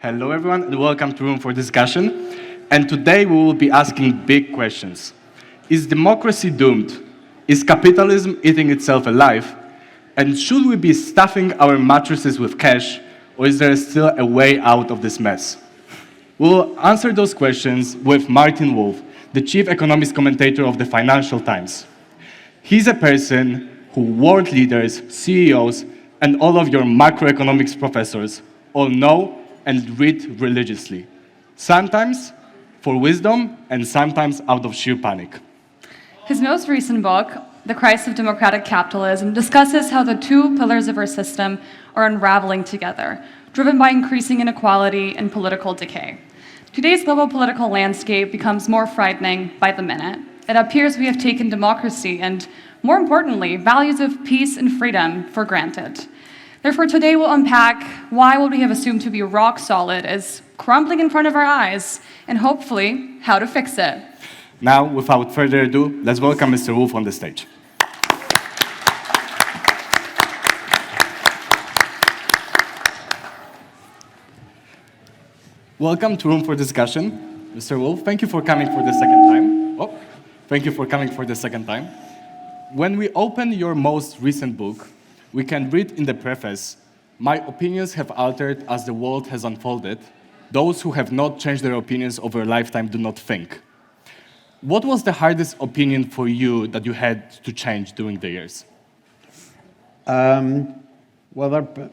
Hello, everyone, and welcome to Room for Discussion. And today we will be asking big questions. Is democracy doomed? Is capitalism eating itself alive? And should we be stuffing our mattresses with cash, or is there still a way out of this mess? We'll answer those questions with Martin Wolf, the chief economics commentator of the Financial Times. He's a person who world leaders, CEOs, and all of your macroeconomics professors all know and read religiously, sometimes for wisdom and sometimes out of sheer panic. His most recent book, The Crisis of Democratic Capitalism, discusses how the two pillars of our system are unraveling together, driven by increasing inequality and political decay. Today's global political landscape becomes more frightening by the minute. It appears we have taken democracy and, more importantly, values of peace and freedom for granted. Therefore, today we'll unpack why what we have assumed to be rock solid is crumbling in front of our eyes, and hopefully, how to fix it. Now, without further ado, let's welcome Mr. Wolf on the stage. Welcome to Room for Discussion. Mr. Wolf, thank you for coming for the second time. Thank you for coming for the second time. When we open your most recent book, we can read in the preface, "My opinions have altered as the world has unfolded. Those who have not changed their opinions over a lifetime do not think." What was the hardest opinion for you that you had to change during the years? Well, there are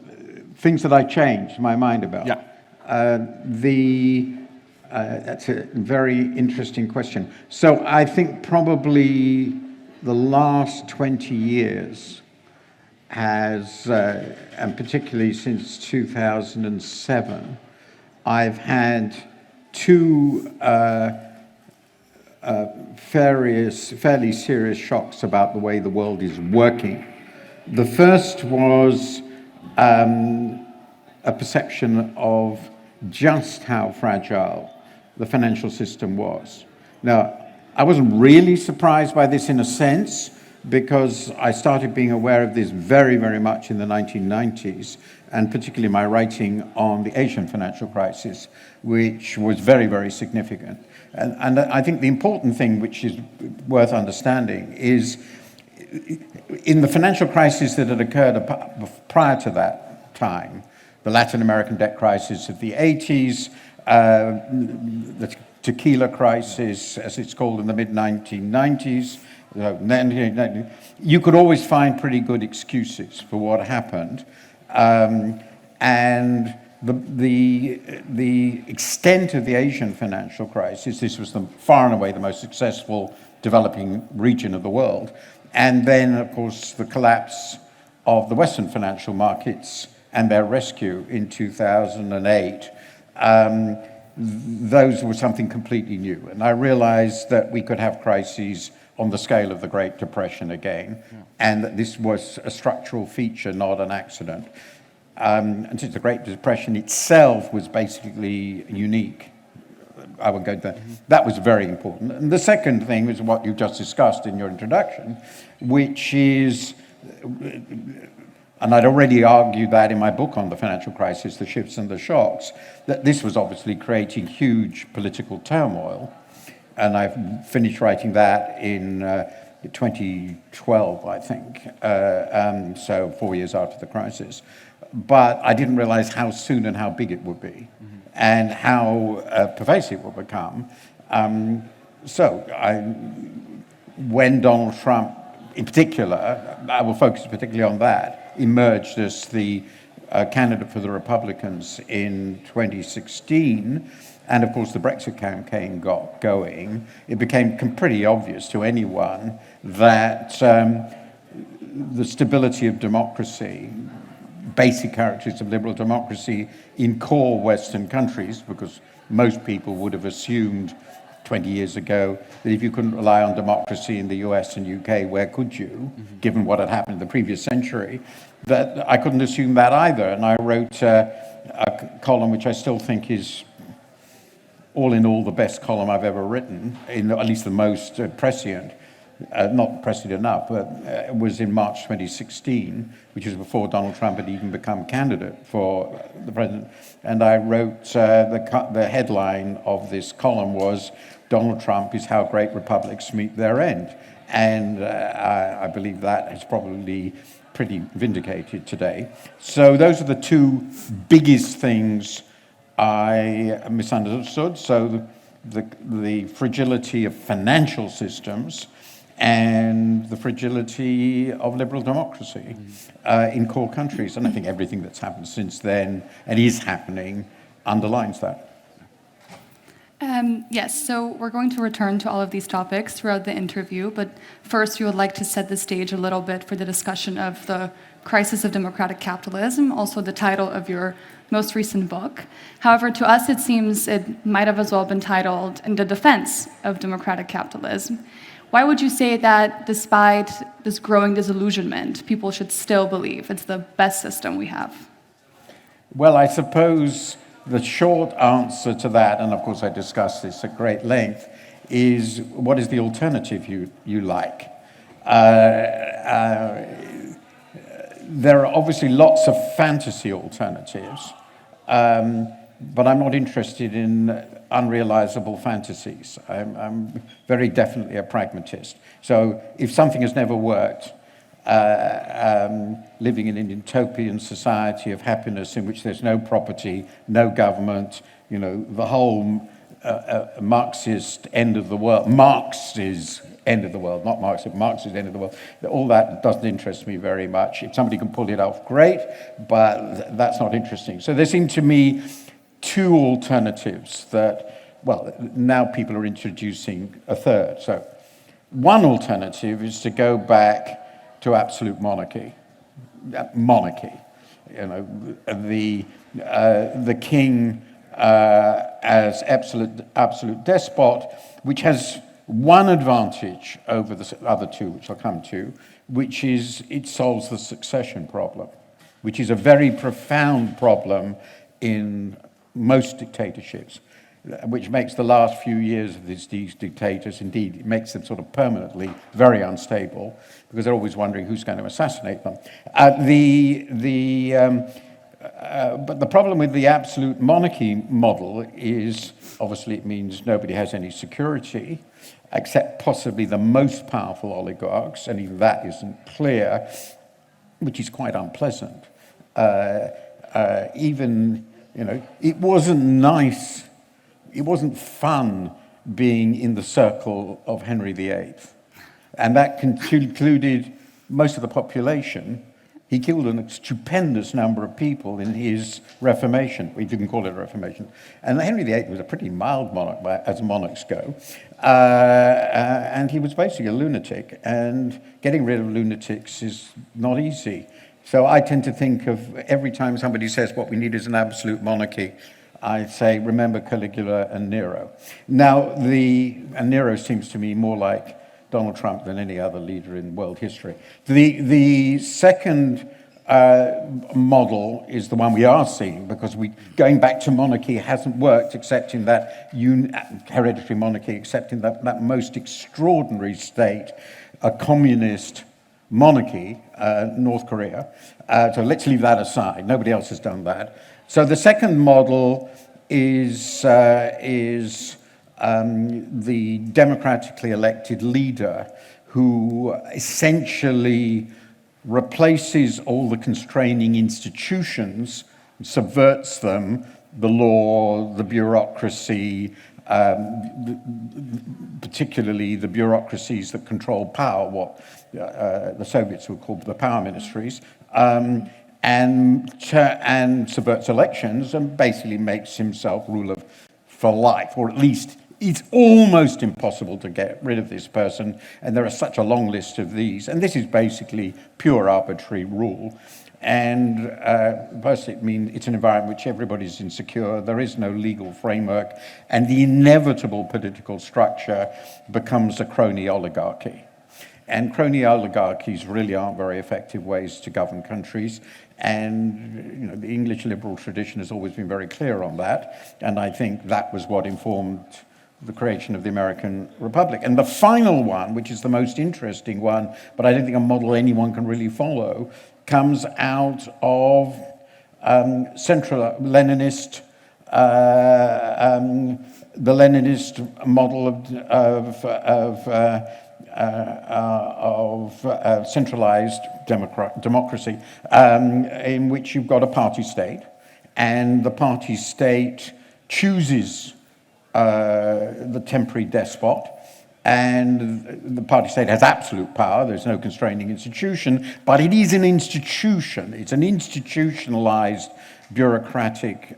things that I changed my mind about. Yeah. That's a very interesting question. So I think probably the last 20 years has, and particularly since 2007, I've had two fairly serious shocks about the way the world is working. The first was a perception of just how fragile the financial system was. Now, I wasn't really surprised by this in a sense, because I started being aware of this very, very much in the 1990s, and particularly my writing on the Asian financial crisis, which was very, very significant. And I think the important thing, which is worth understanding, is in the financial crisis that had occurred prior to that time, the Latin American debt crisis of the 80s, the tequila crisis, as it's called, in the mid-1990s, you could always find pretty good excuses for what happened. And the extent of the Asian financial crisis, this was far and away the most successful developing region of the world. And then, of course, the collapse of the Western financial markets and their rescue in 2008, those were something completely new. And I realized that we could have crises on the scale of the Great Depression again, and that this was a structural feature, not an accident. And since the Great Depression itself was basically unique, I would go there. That was very important. And the second thing was what you just discussed in your introduction, which is, and I'd already argued that in my book on the financial crisis, The Shifts and the Shocks, that this was obviously creating huge political turmoil. And I finished writing that in 2012, I think, so 4 years after the crisis. But I didn't realize how soon and how big it would be, and how pervasive it would become. When Donald Trump, in particular, I will focus particularly on that, emerged as the candidate for the Republicans in 2016, and of course the Brexit campaign got going, it became pretty obvious to anyone that the stability of democracy, basic characteristics of liberal democracy in core Western countries, because most people would have assumed 20 years ago that if you couldn't rely on democracy in the US and UK, where could you, given what had happened in the previous century, that I couldn't assume that either. And I wrote a column which I still think is all in all the best column I've ever written, at least the most prescient, not pressed it enough, but it was in March 2016, which was before Donald Trump had even become candidate for the president. And I wrote, the headline of this column was, "Donald Trump is how great republics meet their end." And I believe that is probably pretty vindicated today. So those are the two biggest things I misunderstood. So the fragility of financial systems and the fragility of liberal democracy in core countries. And I think everything that's happened since then and is happening underlines that. Yes, so we're going to return to all of these topics throughout the interview, but first we would like to set the stage a little bit for the discussion of the crisis of democratic capitalism, also the title of your most recent book. However, to us it seems it might have as well been titled "In the Defense of Democratic Capitalism." Why would you say that despite this growing disillusionment, people should still believe it's the best system we have? Well, I suppose the short answer to that, and of course I discussed this at great length, is what is the alternative you like? There are obviously lots of fantasy alternatives, but I'm not interested in unrealizable fantasies. I'm very definitely a pragmatist. So if something has never worked, living in an utopian society of happiness in which there's no property, no government, the whole Marxist end of the world, Marx's end of the world, not Marxist, Marx's end of the world, all that doesn't interest me very much. If somebody can pull it off, great, but that's not interesting. So there seem to me two alternatives that, well, now people are introducing a third. So one alternative is to go back to absolute monarchy. The king as absolute despot, which has one advantage over the other two, which I'll come to, which is it solves the succession problem, which is a very profound problem in most dictatorships, which makes the last few years of these dictators, indeed, it makes them sort of permanently very unstable, because they're always wondering who's going to assassinate them. But the problem with the absolute monarchy model is, obviously, it means nobody has any security, except possibly the most powerful oligarchs, and even that isn't clear, which is quite unpleasant. It wasn't nice. It wasn't fun being in the circle of Henry VIII. And that included most of the population. He killed a stupendous number of people in his Reformation. We didn't call it a Reformation. And Henry VIII was a pretty mild monarch, as monarchs go. And he was basically a lunatic. And getting rid of lunatics is not easy. So I tend to think of every time somebody says what we need is an absolute monarchy, I say, remember Caligula and Nero. Now, and Nero seems to me more like Donald Trump than any other leader in world history. The second model is the one we are seeing, because going back to monarchy hasn't worked, except in that hereditary monarchy, except in that most extraordinary state, a communist monarchy, North Korea. So let's leave that aside. Nobody else has done that. So the second model is the democratically elected leader who essentially replaces all the constraining institutions, subverts them, the law, the bureaucracy, particularly the bureaucracies that control power, what the Soviets would call the power ministries, and subverts elections and basically makes himself ruler for life, or at least it's almost impossible to get rid of this person, and there are such a long list of these, and this is basically pure arbitrary rule. And personally, it means it's an environment in which everybody's insecure, there is no legal framework, and the inevitable political structure becomes a crony oligarchy. And crony oligarchies really aren't very effective ways to govern countries. And the English liberal tradition has always been very clear on that. And I think that was what informed the creation of the American Republic. And the final one, which is the most interesting one, but I don't think a model anyone can really follow, comes out of central Leninist, the Leninist model of centralized democracy, in which you've got a party state, and the party state chooses the temporary despot, and the party state has absolute power. There's no constraining institution, but it is an institution. It's an institutionalized bureaucratic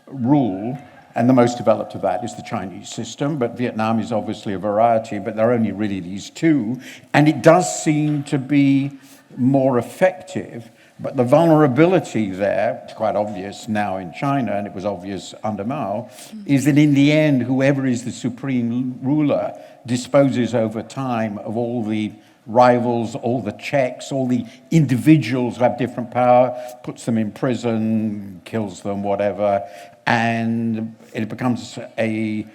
rule, and the most developed of that is the Chinese system, but Vietnam is obviously a variety, but there are only really these two, and it does seem to be more effective. But the vulnerability there, it's quite obvious now in China, and it was obvious under Mao, is that in the end, whoever is the supreme ruler disposes over time of all the rivals, all the checks, all the individuals who have different power, puts them in prison, kills them, whatever, and it becomes a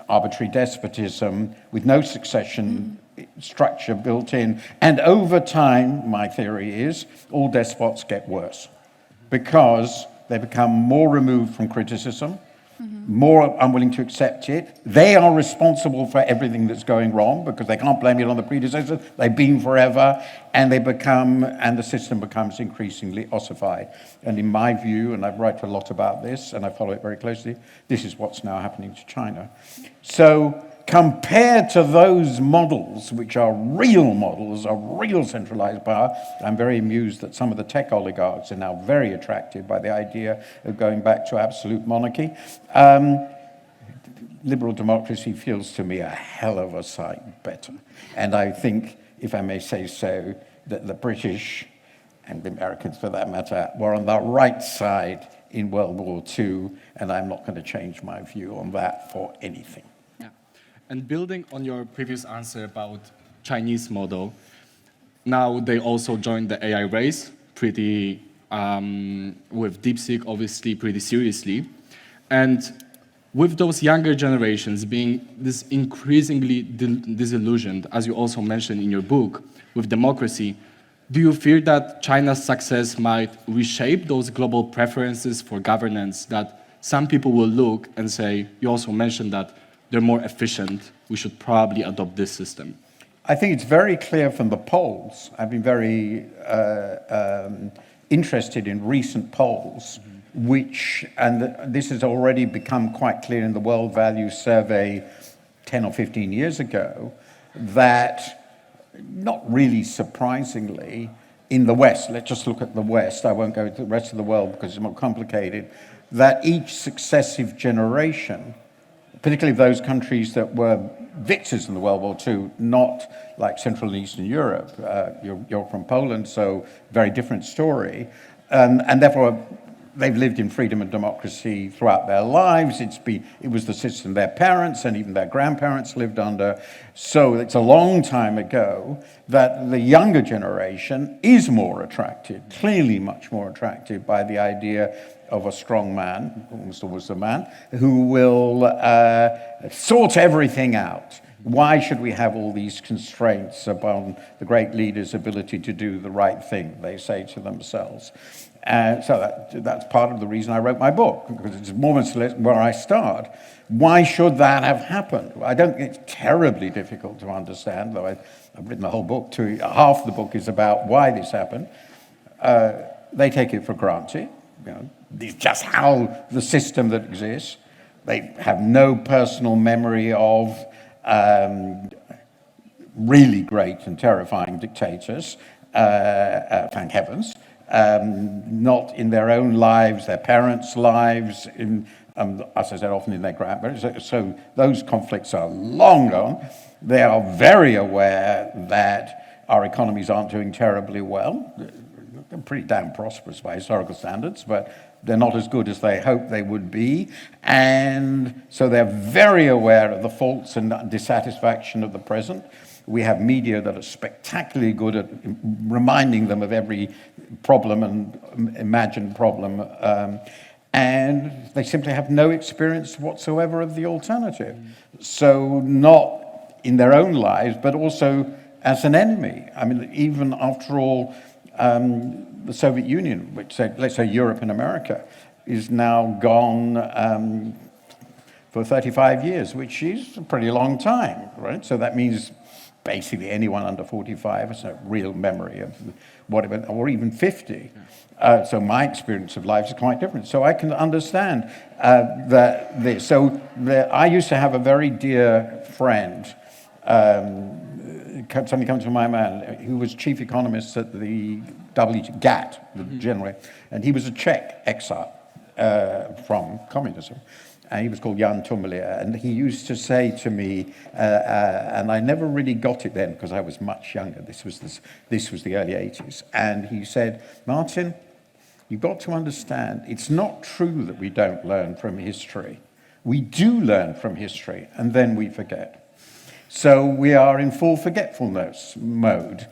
arbitrary despotism with no succession structure built in. And over time, my theory is, all despots get worse because they become more removed from criticism, more unwilling to accept it. They are responsible for everything that's going wrong because they can't blame it on the predecessor. They've been forever, and the system becomes increasingly ossified. And in my view, and I write a lot about this, and I follow it very closely, this is what's now happening to China. So compared to those models, which are real models of real centralized power, I'm very amused that some of the tech oligarchs are now very attracted by the idea of going back to absolute monarchy. Liberal democracy feels to me a hell of a sight better. And I think, if I may say so, that the British, and the Americans for that matter, were on the right side in World War II, and I'm not going to change my view on that for anything. And building on your previous answer about Chinese model, now they also joined the AI race pretty, with DeepSeek obviously pretty seriously. And with those younger generations being this increasingly disillusioned, as you also mentioned in your book, with democracy, do you fear that China's success might reshape those global preferences for governance, that some people will look and say, you also mentioned that they're more efficient, we should probably adopt this system? I think it's very clear from the polls. I've been very interested in recent polls, and this has already become quite clear in the World Values Survey 10 or 15 years ago, that not really surprisingly, in the West, let's just look at the West, I won't go to the rest of the world because it's more complicated, that each successive generation, particularly those countries that were victors in the World War II, not like Central and Eastern Europe. You're from Poland, so very different story. And therefore, they've lived in freedom and democracy throughout their lives. It was the system their parents and even their grandparents lived under. So it's a long time ago that the younger generation is more attracted, clearly much more attracted by the idea of a strong man, almost always a man, who will sort everything out. Why should we have all these constraints upon the great leader's ability to do the right thing, they say to themselves. So that's part of the reason I wrote my book, because it's more or less where I start. Why should that have happened? I don't think it's terribly difficult to understand, though I've written the whole book. Half the book is about why this happened. They take it for granted. It's just how the system that exists. They have no personal memory of really great and terrifying dictators, thank heavens, not in their own lives, their parents' lives, as I said, often in their grandparents. So those conflicts are long gone. They are very aware that our economies aren't doing terribly well. They're pretty damn prosperous by historical standards, but they're not as good as they hoped they would be. And so they're very aware of the faults and dissatisfaction of the present. We have media that are spectacularly good at reminding them of every problem and imagined problem. and they simply have no experience whatsoever of the alternative. So not in their own lives, but also as an enemy. I mean, even after all, the Soviet Union, which let's say Europe and America, is now gone for 35 years, which is a pretty long time, right? So that means basically anyone under 45 has a real memory of what it went, or even 50. So my experience of life is quite different. So I can understand that this. So I used to have a very dear friend, somebody comes to my mind, who was chief economist at the GATT, generally, and he was a Czech exile from communism. And he was called Jan Tummelia, and he used to say to me, and I never really got it then because I was much younger. This was the early 80s, and he said, "Martin, you've got to understand, it's not true that we don't learn from history. We do learn from history, and then we forget." So we are in full forgetfulness mode.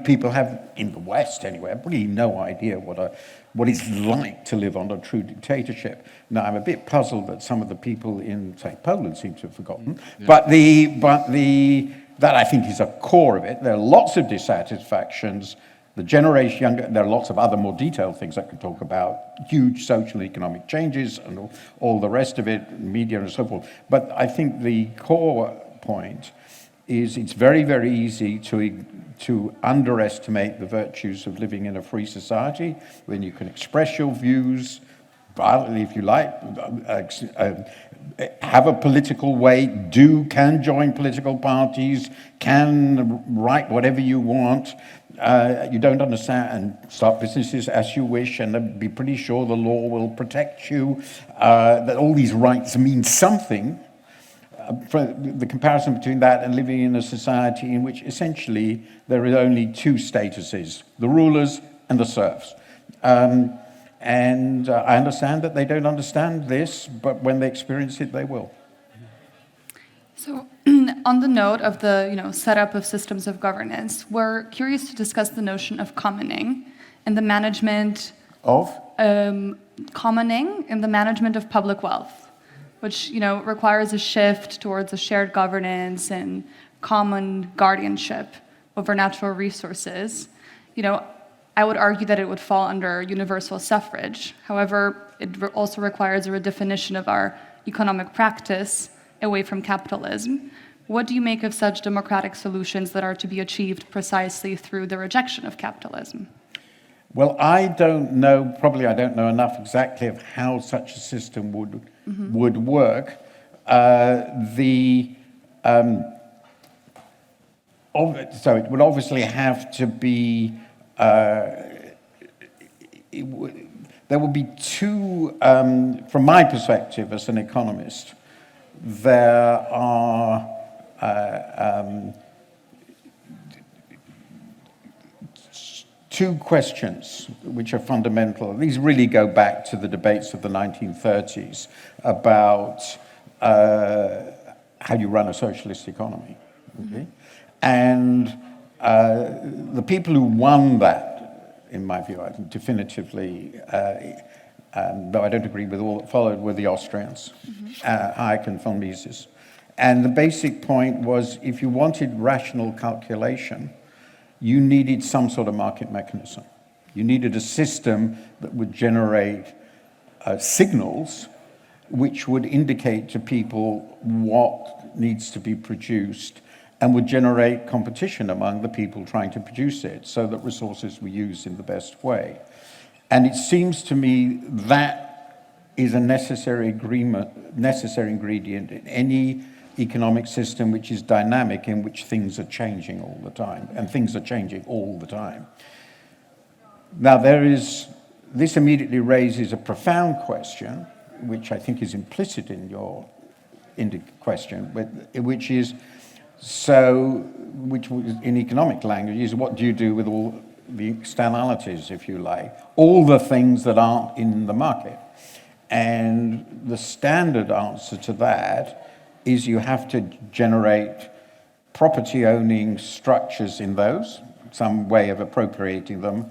People have, in the West anyway, really no idea what it's like to live under true dictatorship. Now, I'm a bit puzzled that some of the people in, say, Poland seem to have forgotten, but that I think is a core of it. There are lots of dissatisfactions. The generation younger, there are lots of other more detailed things I could talk about, huge social and economic changes and all the rest of it, media and so forth. But I think the core point is it's very, very easy to underestimate the virtues of living in a free society when you can express your views violently, if you like, have a political way, can join political parties, can write whatever you want. You don't understand, and start businesses as you wish, and be pretty sure the law will protect you, that all these rights mean something. For the comparison between that and living in a society in which essentially there are only two statuses, the rulers and the serfs. And I understand that they don't understand this, but when they experience it, they will. So, on the note of the setup of systems of governance, we're curious to discuss the notion of commoning and the management of commoning and the management of public wealth, which requires a shift towards a shared governance and common guardianship over natural resources. I would argue that it would fall under universal suffrage. However, it also requires a redefinition of our economic practice away from capitalism. What do you make of such democratic solutions that are to be achieved precisely through the rejection of capitalism? Well, I don't know, probably I don't know enough exactly of how such a system would work. So it would obviously have to be, there would be two, from my perspective as an economist, there are two questions which are fundamental. These really go back to the debates of the 1930s about how you run a socialist economy. Okay? And the people who won that, in my view, I think definitively, though I don't agree with all that followed, were the Austrians, Hayek and von Mises. And the basic point was, if you wanted rational calculation, you needed some sort of market mechanism. You needed a system that would generate signals which would indicate to people what needs to be produced and would generate competition among the people trying to produce it so that resources were used in the best way. And it seems to me that is a necessary ingredient in any economic system which is dynamic, in which things are changing all the time, and things are changing all the time. Now, this immediately raises a profound question, which I think is implicit in your question, which is, which in economic language is, what do you do with all the externalities, if you like, all the things that aren't in the market? And the standard answer to that is you have to generate property-owning structures in those, some way of appropriating them,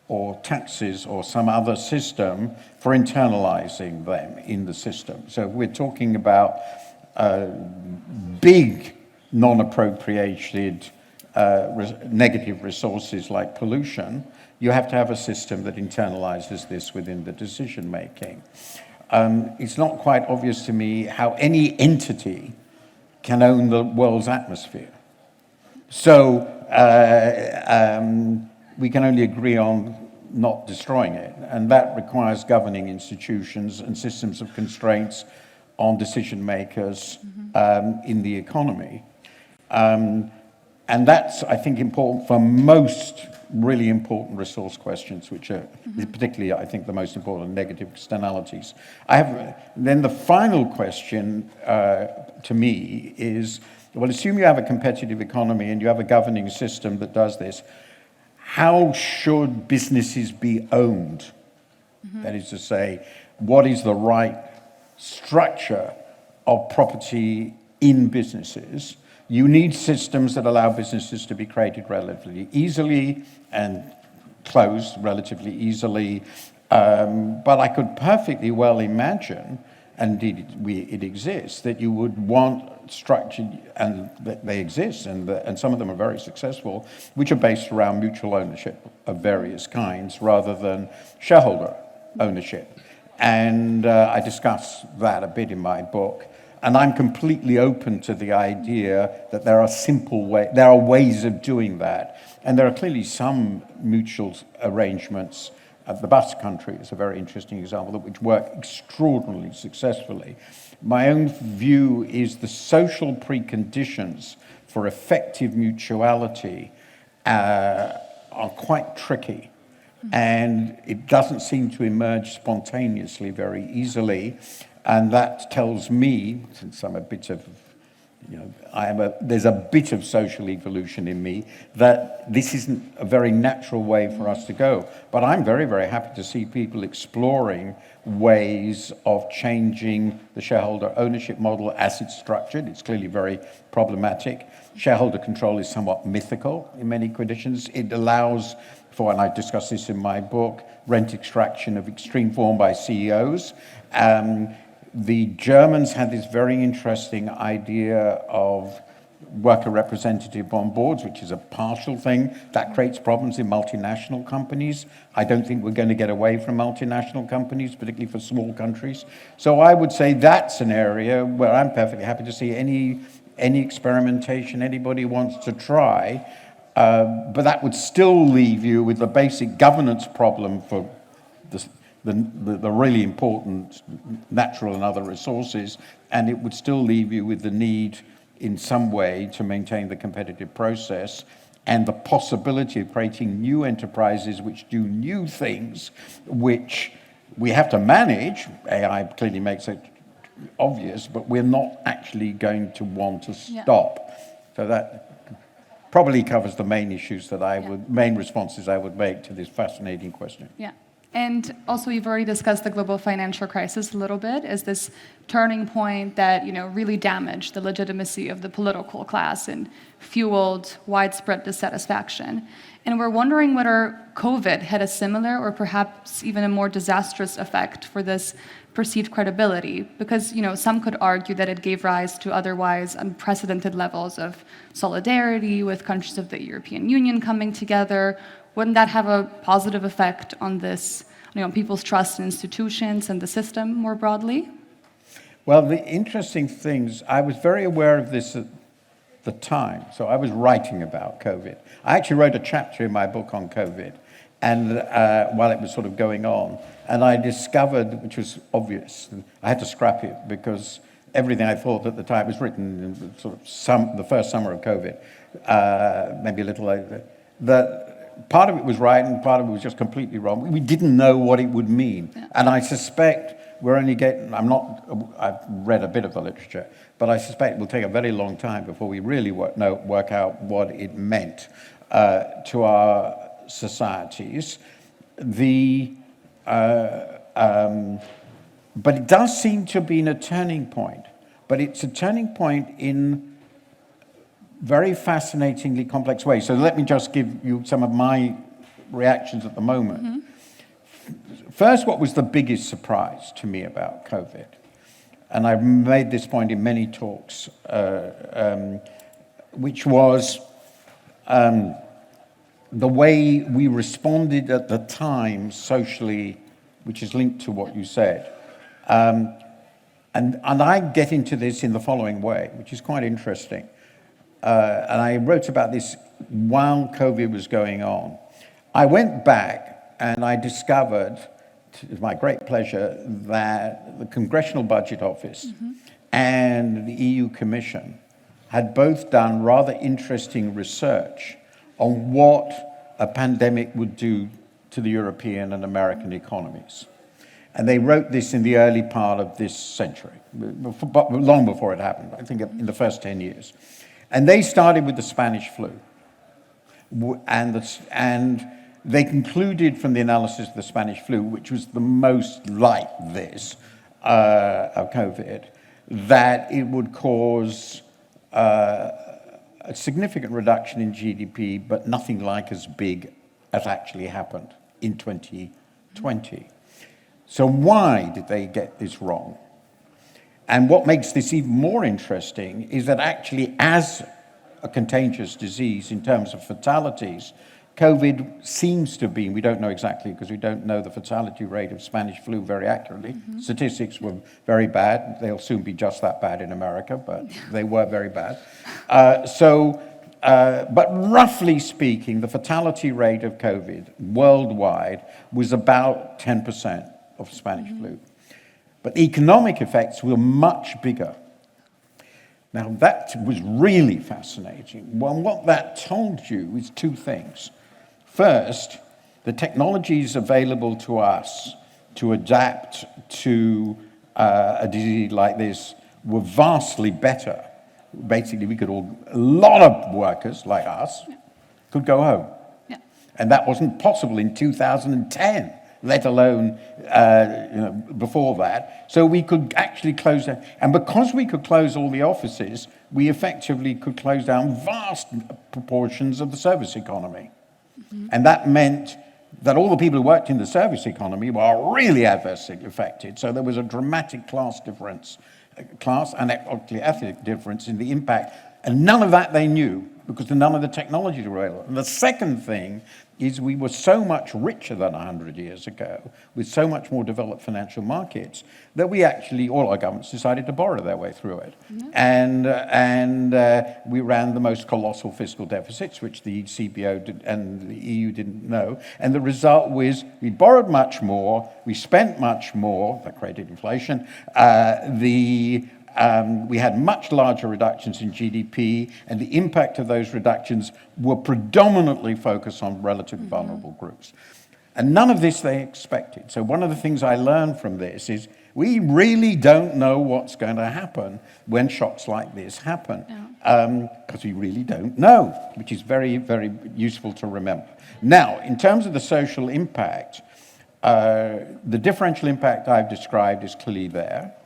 or taxes or some other system for internalizing them in the system. So we're talking about big non-appropriated negative resources like pollution. You have to have a system that internalizes this within the decision making. It's not quite obvious to me how any entity can own the world's atmosphere. So we can only agree on not destroying it, and that requires governing institutions and systems of constraints on decision makers in the economy. And that's, I think, important for most really important resource questions, which are particularly, I think, the most important negative externalities. Then the final question to me is, well, assume you have a competitive economy and you have a governing system that does this. How should businesses be owned? That is to say, what is the right structure of property in businesses? You need systems that allow businesses to be created relatively easily and closed relatively easily. But I could perfectly well imagine, and indeed it exists, that you would want structure, and they exist, and some of them are very successful, which are based around mutual ownership of various kinds rather than shareholder ownership. And I discuss that a bit in my book. And I'm completely open to the idea that there are ways of doing that. And there are clearly some mutual arrangements. The Basque Country is a very interesting example, which work extraordinarily successfully. My own view is the social preconditions for effective mutuality are quite tricky. And it doesn't seem to emerge spontaneously very easily. And that tells me, since I'm a bit of, there's a bit of social evolution in me, that this isn't a very natural way for us to go. But I'm very, very happy to see people exploring ways of changing the shareholder ownership model as it's structured. It's clearly very problematic. Shareholder control is somewhat mythical in many conditions. It allows for, and I discuss this in my book, rent extraction of extreme form by CEOs. The Germans had this very interesting idea of worker representative on boards, which is a partial thing. That creates problems in multinational companies. I don't think we're going to get away from multinational companies, particularly for small countries. So I would say that's an area where I'm perfectly happy to see any experimentation anybody wants to try. But that would still leave you with the basic governance problem for the really important natural and other resources, and it would still leave you with the need in some way to maintain the competitive process and the possibility of creating new enterprises which do new things, which we have to manage. AI clearly makes it obvious, but we're not actually going to want to stop. So that probably covers the main issues that main responses I would make to this fascinating question. Yeah. And also, you've already discussed the global financial crisis a little bit as this turning point that really damaged the legitimacy of the political class and fueled widespread dissatisfaction. And we're wondering whether COVID had a similar or perhaps even a more disastrous effect for this perceived credibility, because some could argue that it gave rise to otherwise unprecedented levels of solidarity with countries of the European Union coming together. Wouldn't that have a positive effect on this, people's trust in institutions and the system more broadly? Well, the interesting things, I was very aware of this at the time. So I was writing about COVID. I actually wrote a chapter in my book on COVID, and while it was sort of going on, and I discovered, which was obvious, I had to scrap it because everything I thought at the time was written in sort of the first summer of COVID, maybe a little later, that part of it was right and part of it was just completely wrong. We didn't know what it would mean. Yeah. And I suspect we're only getting, I've read a bit of the literature, but I suspect it will take a very long time before we really work out what it meant to our societies. But it does seem to have been a turning point. But it's a turning point in very fascinatingly complex ways. So let me just give you some of my reactions at the moment. First, what was the biggest surprise to me about COVID? And I've made this point in many talks, which was the way we responded at the time socially, which is linked to what you said. And I get into this in the following way, which is quite interesting. And I wrote about this while COVID was going on. I went back and I discovered, to my great pleasure, that the Congressional Budget Office and the EU Commission had both done rather interesting research on what a pandemic would do to the European and American economies. And they wrote this in the early part of this century, long before it happened, I think in the first 10 years. And they started with the Spanish flu. And they concluded from the analysis of the Spanish flu, which was the most like this of COVID, that it would cause a significant reduction in GDP, but nothing like as big as actually happened in 2020. So why did they get this wrong? And what makes this even more interesting is that actually as a contagious disease in terms of fatalities, COVID seems to be, we don't know exactly because we don't know the fatality rate of Spanish flu very accurately. Statistics were very bad. They'll soon be just that bad in America, but they were very bad. But roughly speaking, the fatality rate of COVID worldwide was about 10% of Spanish flu. But the economic effects were much bigger. Now, that was really fascinating. Well, what that told you is two things. First, the technologies available to us to adapt to a disease like this were vastly better. Basically, a lot of workers like us could go home. Yeah. And that wasn't possible in 2010. Let alone before that. So we could actually close down. And because we could close all the offices, we effectively could close down vast proportions of the service economy. And that meant that all the people who worked in the service economy were really adversely affected. So there was a dramatic class and ethnic difference in the impact. And none of that they knew because none of the technologies were available. And the second thing is we were so much richer than 100 years ago, with so much more developed financial markets, that we actually, all our governments decided to borrow their way through it. And we ran the most colossal fiscal deficits, which the CBO and the EU didn't know. And the result was we borrowed much more, we spent much more, that created inflation, we had much larger reductions in GDP, and the impact of those reductions were predominantly focused on relatively vulnerable groups. And none of this they expected. So one of the things I learned from this is we really don't know what's going to happen when shocks like this happen, because we really don't know, which is very, very useful to remember. Now, in terms of the social impact, the differential impact I've described is clearly there.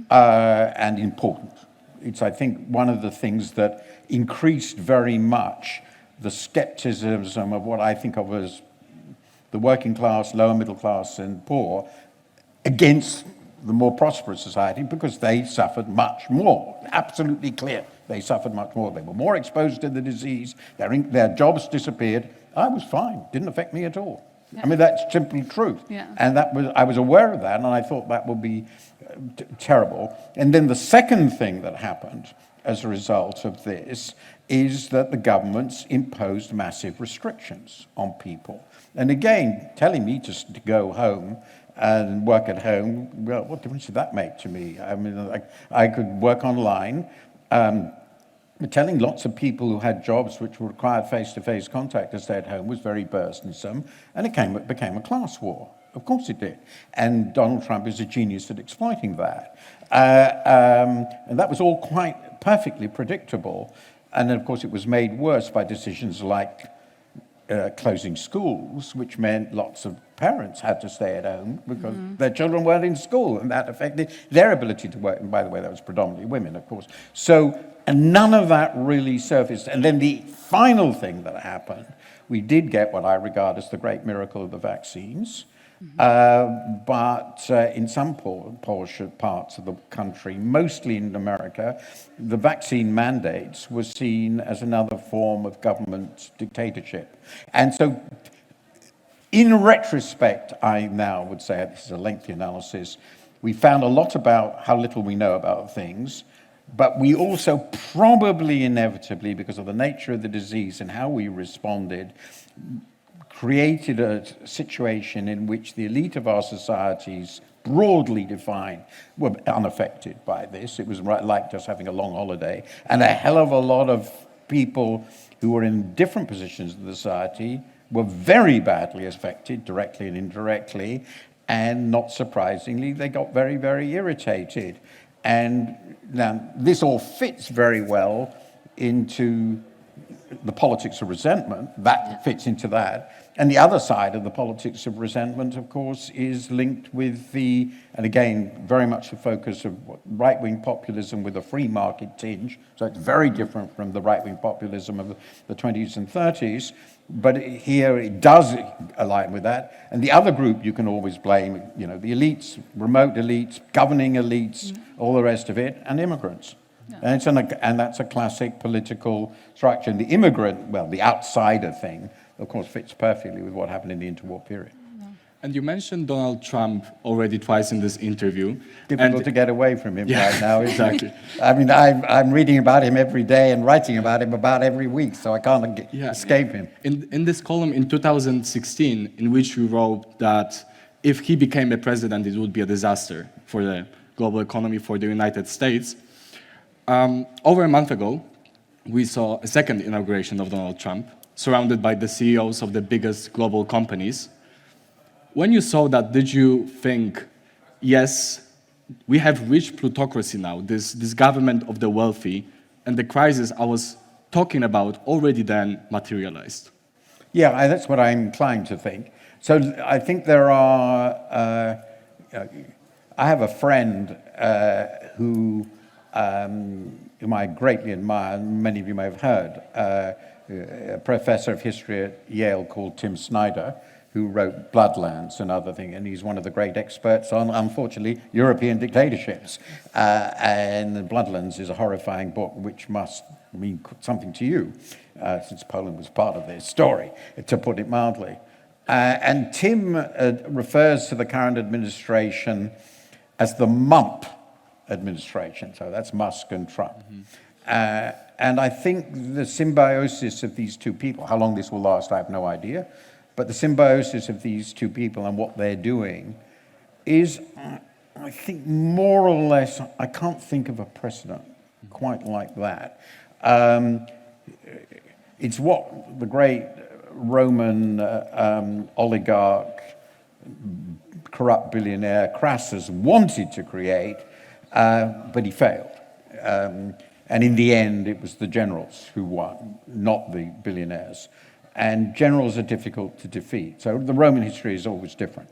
And important. It's, I think, one of the things that increased very much the skepticism of what I think of as the working class, lower middle class, and poor against the more prosperous society because they suffered much more. Absolutely clear. They suffered much more. They were more exposed to the disease. Their jobs disappeared. I was fine. Didn't affect me at all. Yeah. I mean, that's simply truth. Yeah. And I was aware of that, and I thought that would be terrible. And then the second thing that happened as a result of this is that the governments imposed massive restrictions on people. And again, telling me just to go home and work at home, well, what difference did that make to me? I mean, I could work online. But telling lots of people who had jobs which required face-to-face contact to stay at home was very burdensome, and it became a class war. Of course it did. And Donald Trump is a genius at exploiting that. And that was all quite perfectly predictable. And then, of course, it was made worse by decisions like closing schools, which meant lots of parents had to stay at home because their children weren't in school, and that affected their ability to work. And by the way, that was predominantly women, of course. So And none of that really surfaced. And then the final thing that happened, we did get what I regard as the great miracle of the vaccines. But in some parts of the country, mostly in America, the vaccine mandates were seen as another form of government dictatorship. And so, in retrospect, I now would say, this is a lengthy analysis, we found a lot about how little we know about things, but we also probably inevitably, because of the nature of the disease and how we responded, created a situation in which the elite of our societies, broadly defined, were unaffected by this. It was like just having a long holiday. And a hell of a lot of people who were in different positions in the society were very badly affected, directly and indirectly. And not surprisingly, they got very, very irritated. And now this all fits very well into the politics of resentment. That fits into that. And the other side of the politics of resentment, of course, is linked with the, and again, very much the focus of right-wing populism with a free market tinge. So it's very different from the right-wing populism of the 20s and 30s. But here it does align with that. And the other group you can always blame, you know, the elites, remote elites, governing elites, all the rest of it, and immigrants. Yeah. And that's a classic political structure. And the immigrant, well, the outsider thing, of course, fits perfectly with what happened in the interwar period. And you mentioned Donald Trump already twice in this interview. Difficult to get away from him right now, isn't exactly. it? I mean, I'm reading about him every day and writing about him about every week, so I can't escape him. In this column in 2016, in which you wrote that if he became a president, it would be a disaster for the global economy, for the United States. Over a month ago, we saw a second inauguration of Donald Trump, surrounded by the CEOs of the biggest global companies. When you saw that, did you think, yes, we have reached plutocracy now, this government of the wealthy, and the crisis I was talking about already then materialized? Yeah, that's what I'm inclined to think. So I think there are, I have a friend whom I greatly admire, and many of you may have heard, a professor of history at Yale called Tim Snyder, who wrote Bloodlands and other things, and he's one of the great experts on, unfortunately, European dictatorships. And Bloodlands is a horrifying book which must mean something to you, since Poland was part of this story, to put it mildly. And Tim refers to the current administration as the Mump administration, so that's Musk and Trump. Mm-hmm. And I think the symbiosis of these two people, how long this will last, I have no idea, but the symbiosis of these two people and what they're doing is, I think, more or less, I can't think of a precedent quite like that. It's what the great Roman oligarch, corrupt billionaire Crassus wanted to create, but he failed. And in the end, it was the generals who won, not the billionaires. And generals are difficult to defeat. So the Roman history is always different.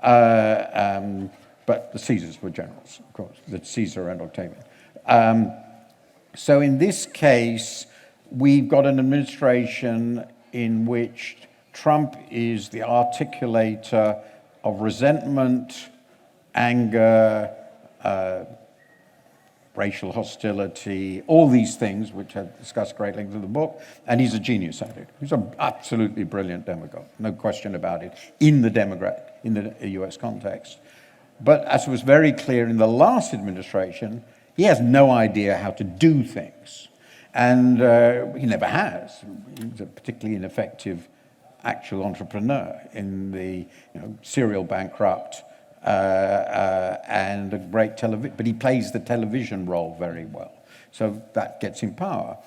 But the Caesars were generals, of course, the Caesar and Octavian. So in this case, we've got an administration in which Trump is the articulator of resentment, anger, racial hostility, all these things, which I've discussed great length in the book, and he's a genius at it. He's an absolutely brilliant demagogue, no question about it, in the US context. But as was very clear in the last administration, he has no idea how to do things. And he never has. He's a particularly ineffective actual entrepreneur in the serial bankrupt, and a great television, but he plays the television role very well. So that gets him power.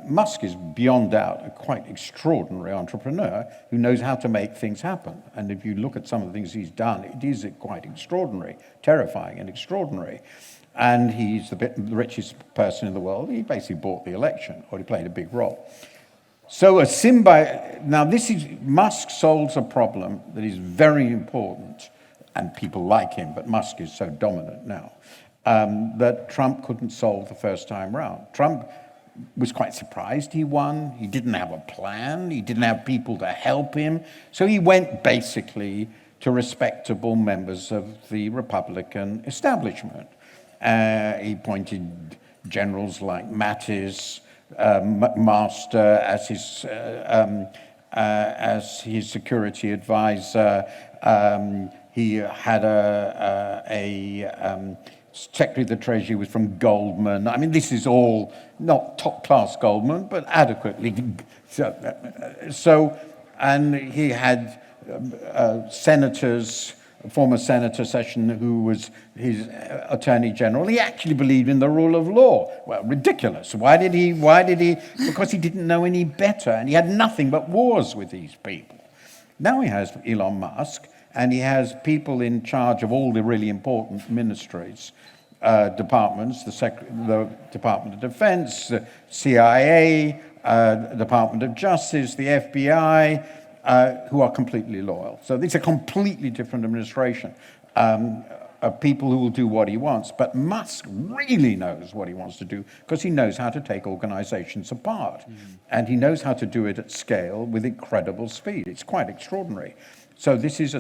Musk is beyond doubt a quite extraordinary entrepreneur who knows how to make things happen. And if you look at some of the things he's done, it is quite extraordinary, terrifying and extraordinary. And he's the richest person in the world. He basically bought the election, or he played a big role. So now this is, Musk solves a problem that is very important, and people like him, but Musk is so dominant now. that Trump couldn't solve the first time round. Trump was quite surprised he won. He didn't have a plan. He didn't have people to help him. So he went basically to respectable members of the Republican establishment. He appointed generals like Mattis, McMaster as his security advisor. He had a Secretary of the Treasury was from Goldman. I mean, this is all not top-class Goldman, but adequately. And he had senators, former Senator Session, who was his Attorney General. He actually believed in the rule of law. Well, ridiculous. Why did he? Because he didn't know any better, and he had nothing but wars with these people. Now he has Elon Musk, and he has people in charge of all the really important ministries, departments, the Department of Defense, the CIA, the Department of Justice, the FBI, who are completely loyal. So it's a completely different administration of people who will do what he wants. But Musk really knows what he wants to do because he knows how to take organizations apart. And he knows how to do it at scale with incredible speed. It's quite extraordinary. So this is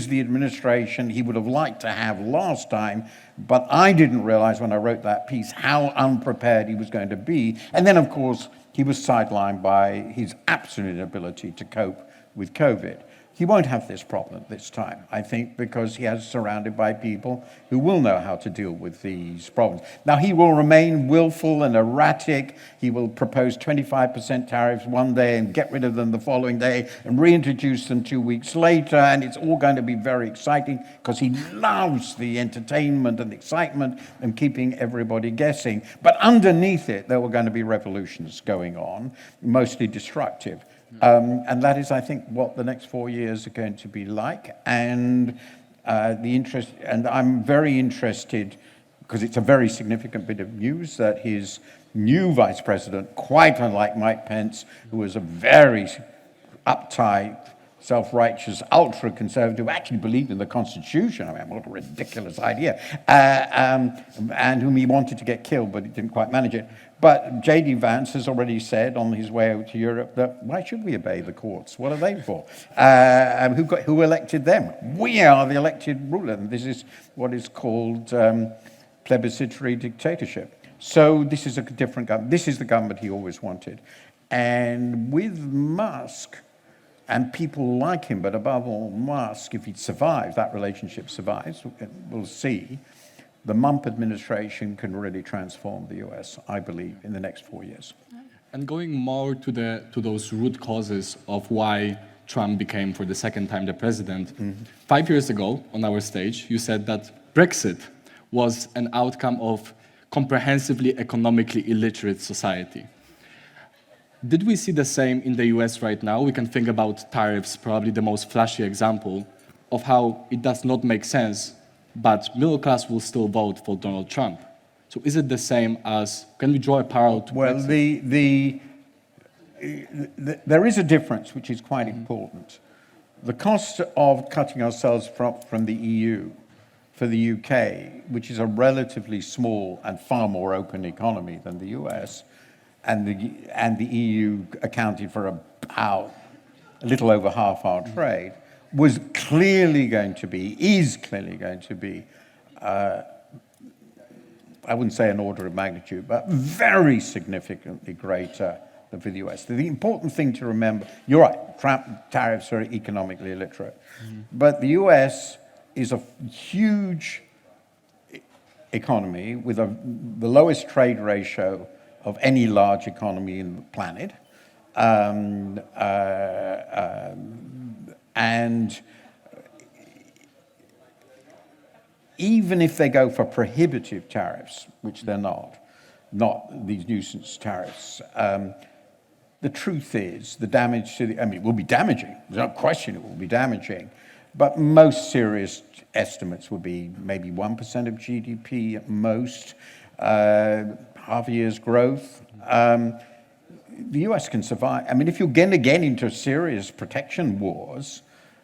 the administration he would have liked to have last time, but I didn't realize when I wrote that piece how unprepared he was going to be. And then, of course, he was sidelined by his absolute inability to cope with COVID. He won't have this problem this time, I think, because he is surrounded by people who will know how to deal with these problems. Now, he will remain willful and erratic. He will propose 25% tariffs one day and get rid of them the following day and reintroduce them 2 weeks later, and it's all going to be very exciting because he loves the entertainment and excitement and keeping everybody guessing. But underneath it, there were going to be revolutions going on, mostly destructive. And that is, I think, what the next 4 years are going to be like. And I'm very interested, because it's a very significant bit of news, that his new vice president, quite unlike Mike Pence, who was a very uptight, self-righteous, ultra-conservative, actually believed in the Constitution. I mean, what a ridiculous idea. And whom he wanted to get killed, but he didn't quite manage it. But J.D. Vance has already said on his way out to Europe that why should we obey the courts? What are they for? Who elected them? We are the elected ruler. And this is what is called plebiscitary dictatorship. So this is a different government. This is the government he always wanted. And with Musk and people like him, but above all Musk, if he survives, that relationship survives, we'll see, the Trump administration can really transform the US, I believe, in the next 4 years. And going more to those root causes of why Trump became, for the second time, the president. 5 years ago, on our stage, you said that Brexit was an outcome of comprehensively economically illiterate society. Did we see the same in the US right now? We can think about tariffs, probably the most flashy example of how it does not make sense, but middle class will still vote for Donald Trump. So is it the same as, can we draw a parallel to Brexit? There is a difference which is quite important. The cost of cutting ourselves from the EU for the UK, which is a relatively small and far more open economy than the US, and the EU accounted for about a little over half our trade, is clearly going to be, I wouldn't say an order of magnitude, but very significantly greater than for the US. The important thing to remember, you're right, tariffs are economically illiterate, but the US is a huge economy with the lowest trade ratio of any large economy in the planet. And even if they go for prohibitive tariffs, which they're not these nuisance tariffs, the truth is the damage to it will be damaging. There's no question it will be damaging. But most serious estimates will be maybe 1% of GDP at most, half a year's growth. The US can survive. I mean, if you're going to get into serious protection wars,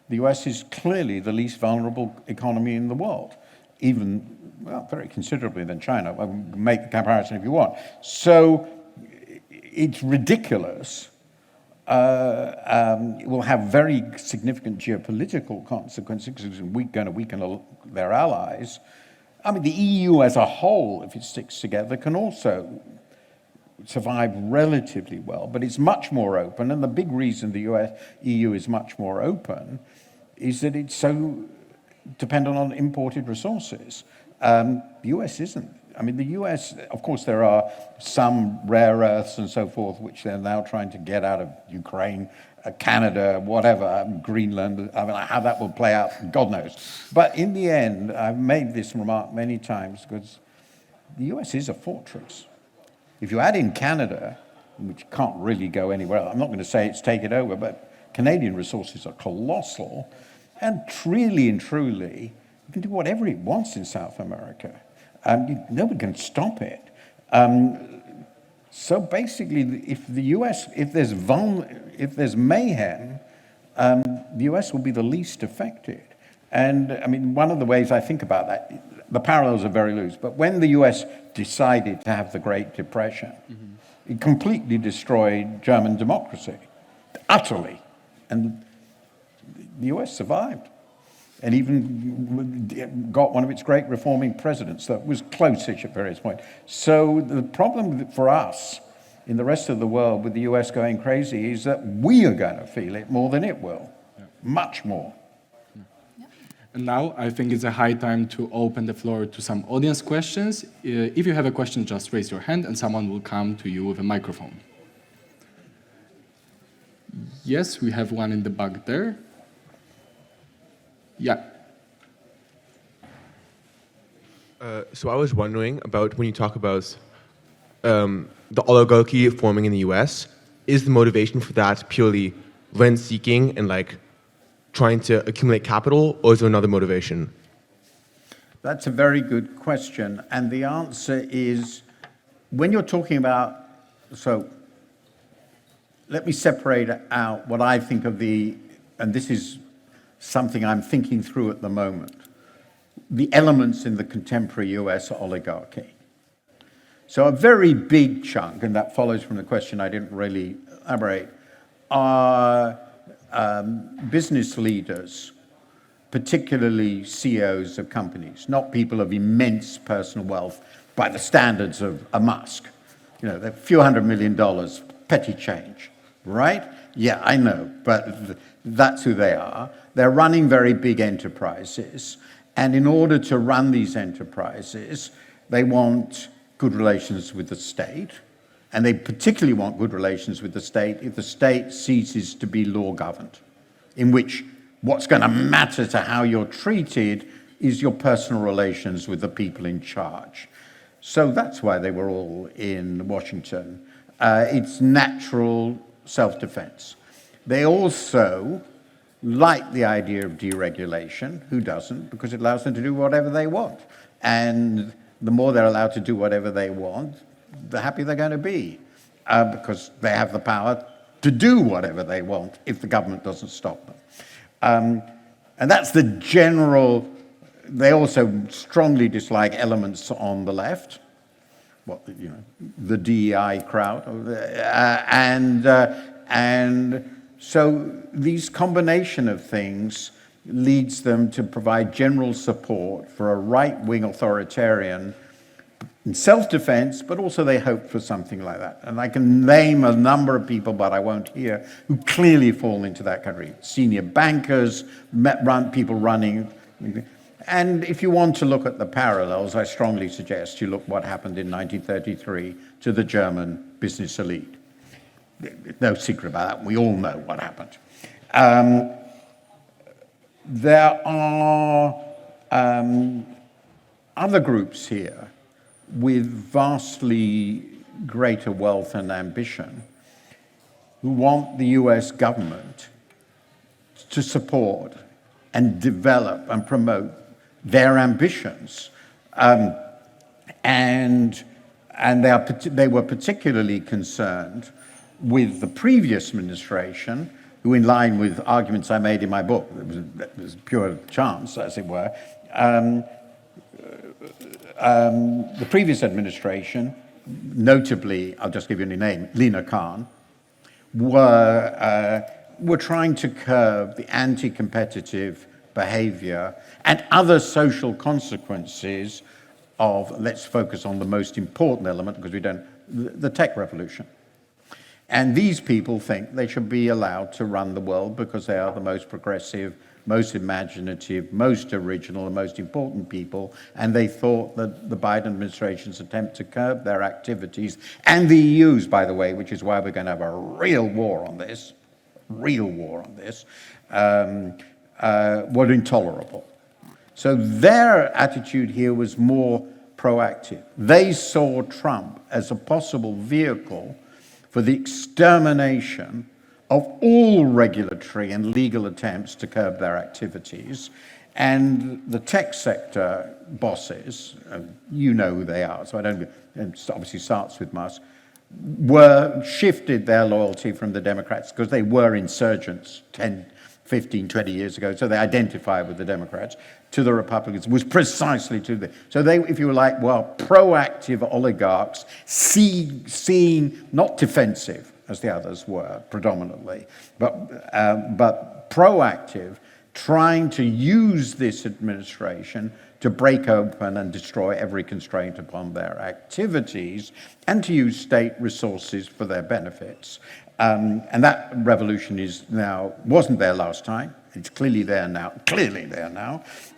the US is clearly the least vulnerable economy in the world. well, very considerably than China. I can make the comparison if you want. So it's ridiculous. It will have very significant geopolitical consequences because it's going to weaken their allies. I mean, the EU as a whole, if it sticks together, can also survive relatively well, but it's much more open. And the big reason the EU is much more open is that it's so dependent on imported resources. The US isn't. I mean, the US, of course, there are some rare earths and so forth, which they're now trying to get out of Ukraine, Canada, whatever, Greenland. I mean, how that will play out, God knows. But in the end, I've made this remark many times, because the US is a fortress. If you add in Canada, which can't really go anywhere else, I'm not going to say it's take it over, but Canadian resources are colossal, and really and truly, it can do whatever it wants in South America. Nobody can stop it. So basically, if there's mayhem, the US will be the least affected. And I mean, one of the ways I think about that, the parallels are very loose, but when the US decided to have the Great Depression, it completely destroyed German democracy, utterly. And the US survived, and even got one of its great reforming presidents that was close-ish at various points. So the problem for us in the rest of the world with the US going crazy is that we are going to feel it more than it will, much more. And now I think it's a high time to open the floor to some audience questions. If you have a question, just raise your hand and someone will come to you with a microphone. Yes, we have one in the back there. Yeah. So I was wondering about when you talk about the oligarchy forming in the US, is the motivation for that purely rent-seeking and like trying to accumulate capital, or is there another motivation? That's a very good question. And the answer is, when you're talking about, so let me separate out what I think of and this is something I'm thinking through at the moment, the elements in the contemporary US oligarchy. So a very big chunk, and that follows from the question I didn't really elaborate, are business leaders, particularly CEOs of companies, not people of immense personal wealth by the standards of a Musk. You know, they're a few $100 million, petty change, right? Yeah, I know, but that's who they are. They're running very big enterprises, and in order to run these enterprises, they want good relations with the state, and they particularly want good relations with the state if the state ceases to be law-governed, in which what's going to matter to how you're treated is your personal relations with the people in charge. So that's why they were all in Washington. It's natural self-defense. They also like the idea of deregulation. Who doesn't? Because it allows them to do whatever they want. And the more they're allowed to do whatever they want, the happier they're going to be, because they have the power to do whatever they want if the government doesn't stop them. And that's the general. They also strongly dislike elements on the left, the DEI crowd, and so these combination of things leads them to provide general support for a right-wing authoritarian in self-defense, but also they hope for something like that. And I can name a number of people, but I won't here, who clearly fall into that category. Senior bankers, people running. And if you want to look at the parallels, I strongly suggest you look what happened in 1933 to the German business elite. No secret about that. We all know what happened. There are other groups here with vastly greater wealth and ambition who want the US government to support and develop and promote their ambitions. And they were particularly concerned with the previous administration, who, in line with arguments I made in my book, it was pure chance, as it were, the previous administration, notably, I'll just give you a name, Lina Khan, were trying to curb the anti-competitive behavior and other social consequences of, let's focus on the most important element, because we don't, the tech revolution. And these people think they should be allowed to run the world because they are the most progressive, most imaginative, most original, and most important people. And they thought that the Biden administration's attempt to curb their activities, and the EU's, by the way, which is why we're going to have a real war on this, were intolerable. So their attitude here was more proactive. They saw Trump as a possible vehicle for the extermination of all regulatory and legal attempts to curb their activities. And the tech sector bosses, you know who they are, so I don't, it obviously starts with Musk, shifted their loyalty from the Democrats because they were insurgents 10, 15, 20 years ago, so they identified with the Democrats, to the Republicans, was precisely to the, so they, if you like, well, proactive oligarchs, seen, not defensive, as the others were predominantly, but proactive, trying to use this administration to break open and destroy every constraint upon their activities and to use state resources for their benefits. And that revolution is now, wasn't there last time, it's clearly there now,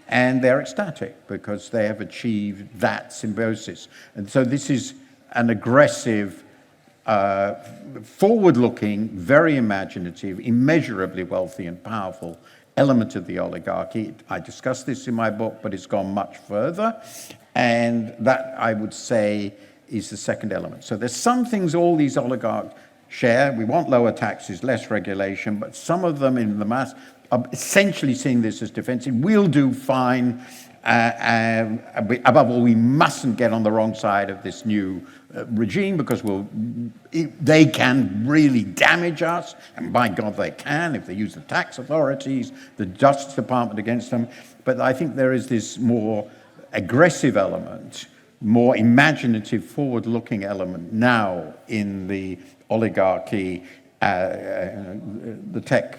and they're ecstatic because they have achieved that symbiosis. And so this is an aggressive, forward-looking, very imaginative, immeasurably wealthy and powerful element of the oligarchy. I discuss this in my book, but it's gone much further. And that, I would say, is the second element. So there's some things all these oligarchs share. We want lower taxes, less regulation, but some of them in the mass are essentially seeing this as defensive. We'll do fine. Above all, we mustn't get on the wrong side of this new regime because they can really damage us, and by God they can if they use the tax authorities, the Justice Department against them. But I think there is this more aggressive element, more imaginative, forward-looking element now in the oligarchy, the tech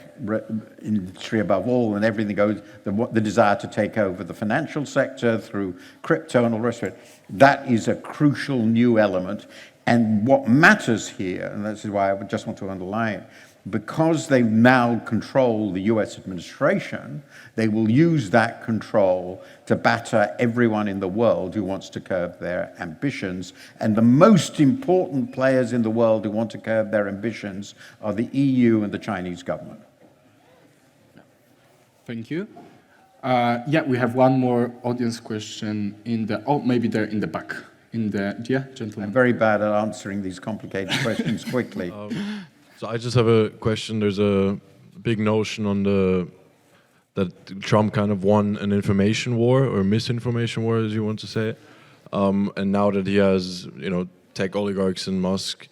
industry above all, and everything goes, the desire to take over the financial sector through crypto and all the rest of it. That is a crucial new element. And what matters here, and this is why I would just want to underline it, because they now control the US administration, they will use that control to batter everyone in the world who wants to curb their ambitions. And the most important players in the world who want to curb their ambitions are the EU and the Chinese government. Thank you. Yeah, we have one more audience question in the, oh, maybe they're in the back. Yeah, gentlemen. I'm very bad at answering these complicated questions quickly. So I just have a question. There's a big notion on that Trump kind of won an information war or misinformation war, as you want to say it. And now that he has, tech oligarchs and Musk,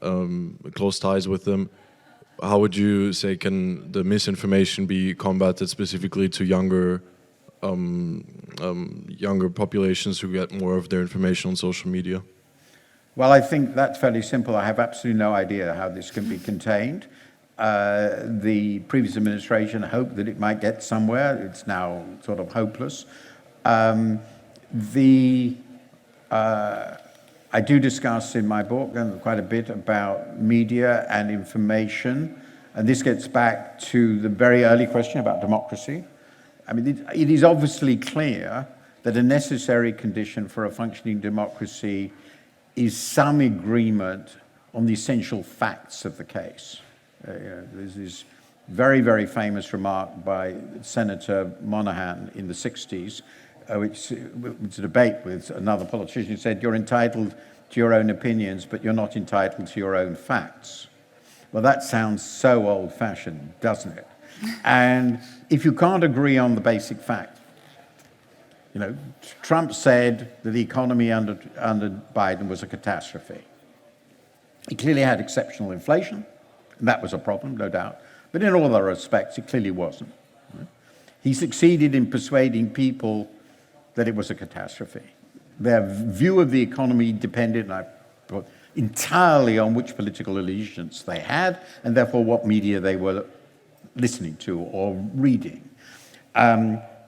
close ties with them, how would you say can the misinformation be combated specifically to younger populations who get more of their information on social media? Well, I think that's fairly simple. I have absolutely no idea how this can be contained. The previous administration hoped that it might get somewhere. It's now sort of hopeless. I do discuss in my book quite a bit about media and information. And this gets back to the very early question about democracy. I mean, it is obviously clear that a necessary condition for a functioning democracy is some agreement on the essential facts of the case. There's this very, very famous remark by Senator Monahan in the 60s, which was a debate with another politician who said, you're entitled to your own opinions, but you're not entitled to your own facts. Well, that sounds so old-fashioned, doesn't it? And if you can't agree on the basic fact, Trump said that the economy under Biden was a catastrophe. He clearly had exceptional inflation, and that was a problem, no doubt. But in all other respects, it clearly wasn't. He succeeded in persuading people that it was a catastrophe. their view of the economy depended entirely on which political allegiance they had, and therefore what media they were listening to or reading.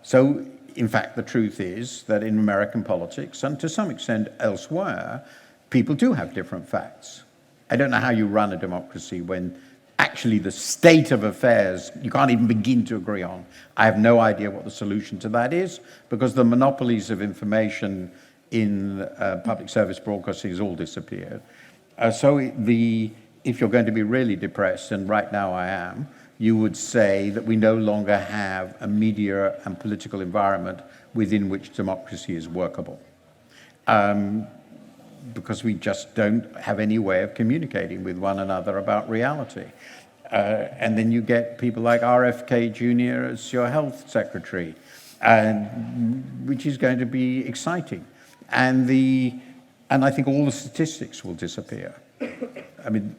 So, in fact, the truth is that in American politics, and to some extent elsewhere, people do have different facts. I don't know how you run a democracy when actually the state of affairs you can't even begin to agree on. I have no idea what the solution to that is, because the monopolies of information in public service broadcasting has all disappeared. If you're going to be really depressed, and right now I am, you would say that we no longer have a media and political environment within which democracy is workable. Because we just don't have any way of communicating with one another about reality. And then you get people like RFK Jr. as your health secretary, which is going to be exciting. And I think all the statistics will disappear. I mean,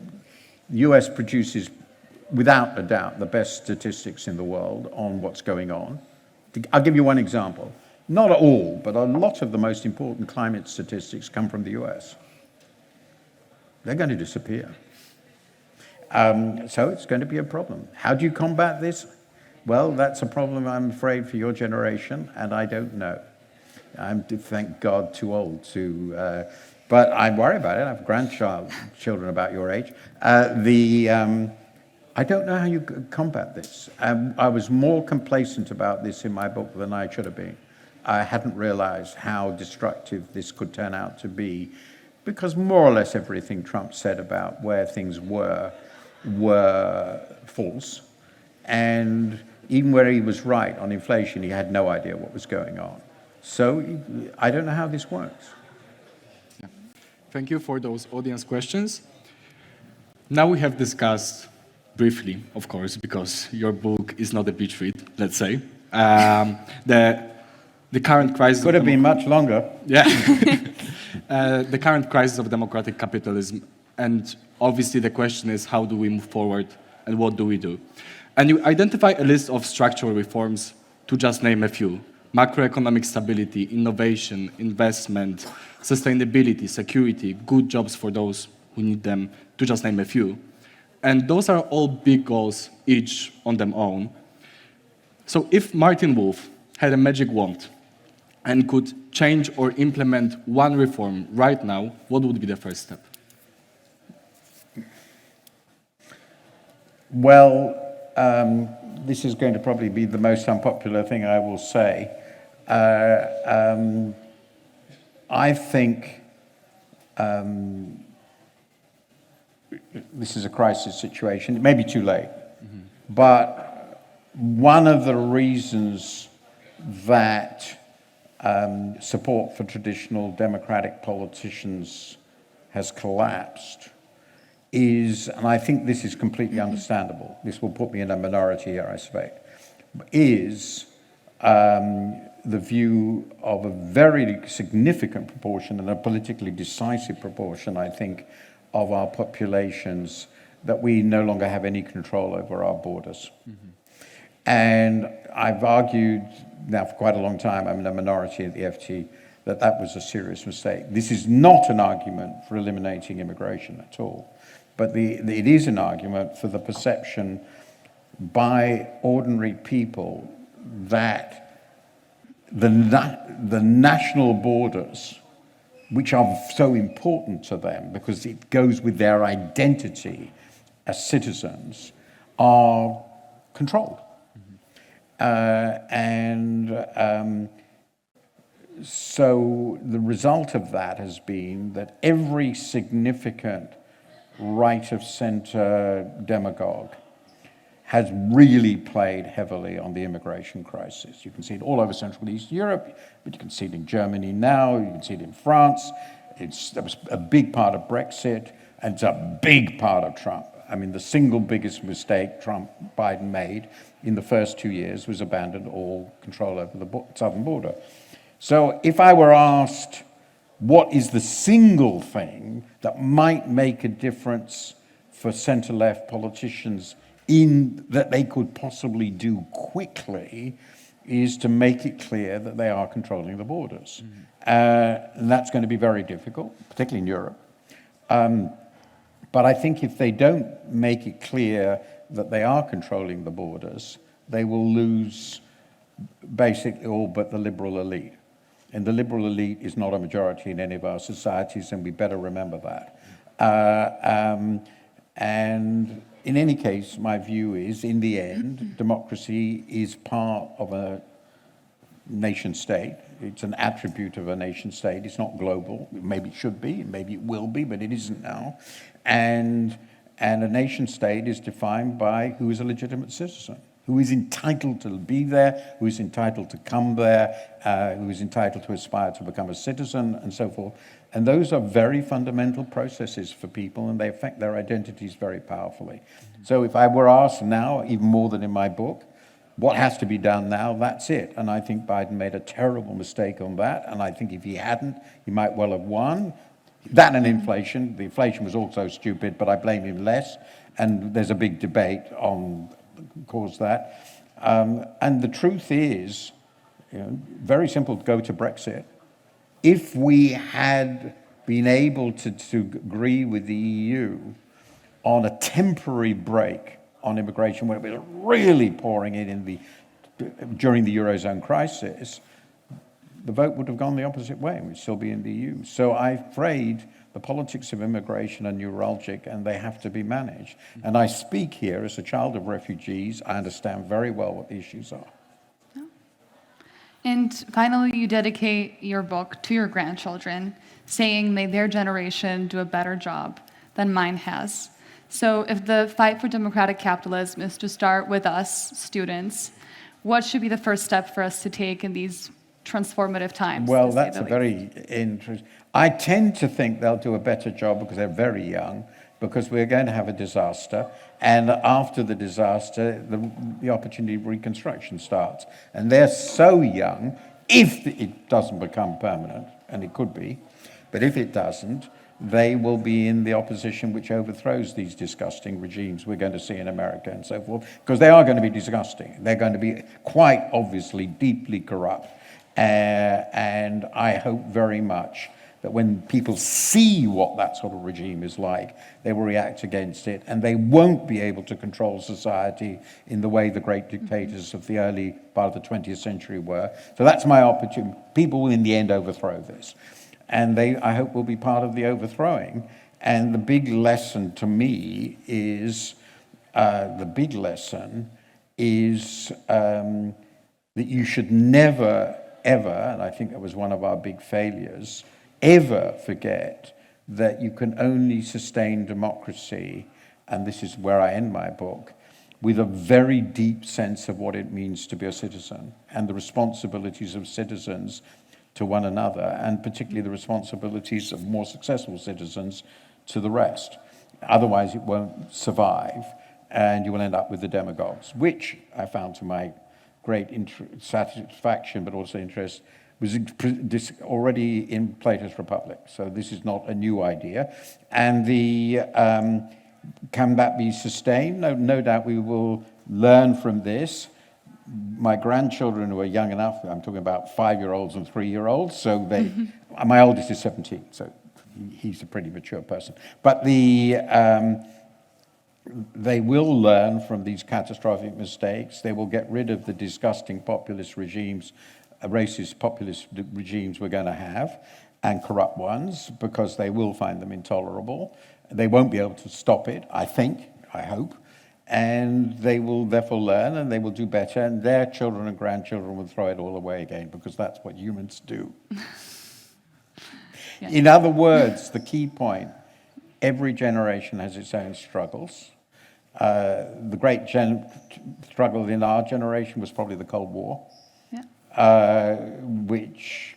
the US produces, without a doubt, the best statistics in the world on what's going on. I'll give you one example. Not all, but a lot of the most important climate statistics come from the US. They're going to disappear. So it's going to be a problem. How do you combat this? Well, that's a problem, I'm afraid, for your generation, and I don't know. I'm, thank God, too old to... but I worry about it. I have grandchildren about your age. I don't know how you combat this. I was more complacent about this in my book than I should have been. I hadn't realized how destructive this could turn out to be, because more or less everything Trump said about where things were false. And even where he was right on inflation, he had no idea what was going on. So I don't know how this works. Yeah. Thank you for those audience questions. Now we have discussed briefly, of course, because your book is not a beach read, let's say, the current crisis... Could have been much longer. Yeah. The current crisis of democratic capitalism. And obviously the question is, how do we move forward and what do we do? And you identify a list of structural reforms, to just name a few: macroeconomic stability, innovation, investment, sustainability, security, good jobs for those who need them, to just name a few. And those are all big goals, each on their own. So if Martin Wolf had a magic wand and could change or implement one reform right now, what would be the first step? Well, this is going to probably be the most unpopular thing I will say. I think this is a crisis situation. It may be too late. Mm-hmm. But one of the reasons that support for traditional democratic politicians has collapsed is, and I think this is completely understandable, this will put me in a minority here, I suspect, is the view of a very significant proportion and a politically decisive proportion, I think, of our populations, that we no longer have any control over our borders. Mm-hmm. And I've argued now for quite a long time, I'm in a minority at the FT, that was a serious mistake. This is not an argument for eliminating immigration at all, but it is an argument for the perception by ordinary people that the national borders, which are so important to them because it goes with their identity as citizens, are controlled. Mm-hmm. So the result of that has been that every significant right-of-center demagogue has really played heavily on the immigration crisis. You can see it all over Central and Eastern Europe, but you can see it in Germany now, you can see it in France. That was a big part of Brexit, and it's a big part of Trump. I mean, the single biggest mistake Biden made in the first 2 years was abandon all control over the southern border. So if I were asked, what is the single thing that might make a difference for center-left politicians in that they could possibly do quickly, is to make it clear that they are controlling the borders. And that's going to be very difficult, particularly in Europe. But I think if they don't make it clear that they are controlling the borders, they will lose basically all but the liberal elite. And the liberal elite is not a majority in any of our societies, and we better remember that. And in any case, my view is, in the end, democracy is part of a nation state. It's an attribute of a nation state. It's not global. Maybe it should be, maybe it will be, but it isn't now. And a nation state is defined by who is a legitimate citizen, who is entitled to be there, who is entitled to come there, who is entitled to aspire to become a citizen, and so forth. And those are very fundamental processes for people, and they affect their identities very powerfully. So if I were asked now, even more than in my book, what has to be done now, that's it. And I think Biden made a terrible mistake on that, and I think if he hadn't, he might well have won. That and inflation. The inflation was also stupid, but I blame him less, and there's a big debate on cause that. And the truth is, very simple to go to Brexit. If we had been able to agree with the EU on a temporary break on immigration, when it was really pouring during the Eurozone crisis, the vote would have gone the opposite way, and we'd still be in the EU. So I'm afraid the politics of immigration are neuralgic, and they have to be managed. And I speak here as a child of refugees. I understand very well what the issues are. And finally, you dedicate your book to your grandchildren, saying may their generation do a better job than mine has. So if the fight for democratic capitalism is to start with us, students, what should be the first step for us to take in these transformative times? Well, that's a very interesting... I tend to think they'll do a better job because they're very young, because we're going to have a disaster, and after the disaster, the opportunity of reconstruction starts. And they're so young, if it doesn't become permanent, and it could be, but if it doesn't, they will be in the opposition which overthrows these disgusting regimes we're going to see in America and so forth, because they are going to be disgusting. They're going to be quite obviously deeply corrupt. And I hope very much that when people see what that sort of regime is like, they will react against it, and they won't be able to control society in the way the great dictators of the early part of the 20th century were. So that's my opportunity. People will in the end overthrow this, and they, I hope, will be part of the overthrowing. And the big lesson to me is, that you should never, ever, and I think that was one of our big failures, ever forget that you can only sustain democracy, and this is where I end my book, with a very deep sense of what it means to be a citizen and the responsibilities of citizens to one another, and particularly the responsibilities of more successful citizens to the rest. Otherwise, it won't survive, and you will end up with the demagogues, which I found, to my great satisfaction, but also interest, was already in Plato's Republic. So this is not a new idea. And can that be sustained? No doubt we will learn from this. My grandchildren who are young enough, I'm talking about 5-year-olds and 3-year-olds, so my oldest is 17, so he's a pretty mature person. But they will learn from these catastrophic mistakes. They will get rid of the disgusting populist regimes, racist populist regimes we're going to have, and corrupt ones, because they will find them intolerable. They won't be able to stop it, I hope, and they will therefore learn, and they will do better, and their children and grandchildren will throw it all away again, because that's what humans do. Yeah. In other words, the key point, every generation has its own struggles. The great struggle in our generation was probably the Cold War. Which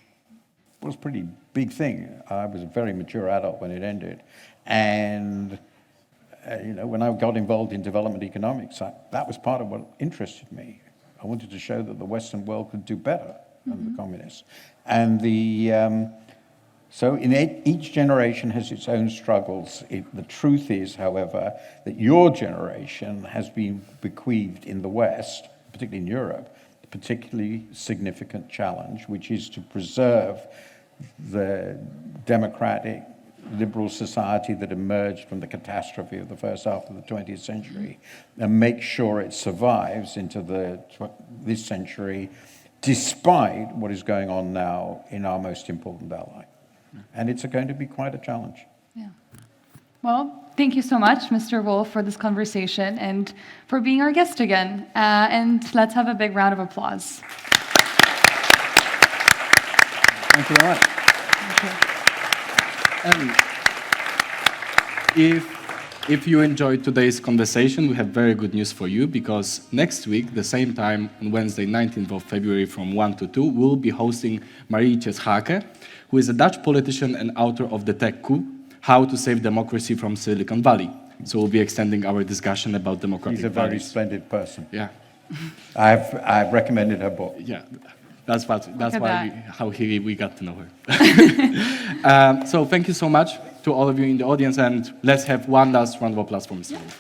was a pretty big thing. I was a very mature adult when it ended. And, when I got involved in development economics, that was part of what interested me. I wanted to show that the Western world could do better than the communists. And so each generation has its own struggles. The truth is, however, that your generation has been bequeathed in the West, particularly in Europe, particularly significant challenge, which is to preserve the democratic liberal society that emerged from the catastrophe of the first half of the 20th century and make sure it survives into this century despite what is going on now in our most important ally. And it's going to be quite a challenge. Yeah. Well, thank you so much, Mr. Wolf, for this conversation and for being our guest again. And let's have a big round of applause. Thank you very much. If you enjoyed today's conversation, we have very good news for you, because next week, the same time, on Wednesday, 19th of February from 1 to 2, we'll be hosting Marietje Schaake, who is a Dutch politician and author of The Tech Coup, How to Save Democracy from Silicon Valley. So we'll be extending our discussion about democratic He's a very values. splendid person. Yeah. I've recommended her book. Yeah, that's why we got to know her. So thank you so much to all of you in the audience, and let's have one last round of applause for Mr. Wolf.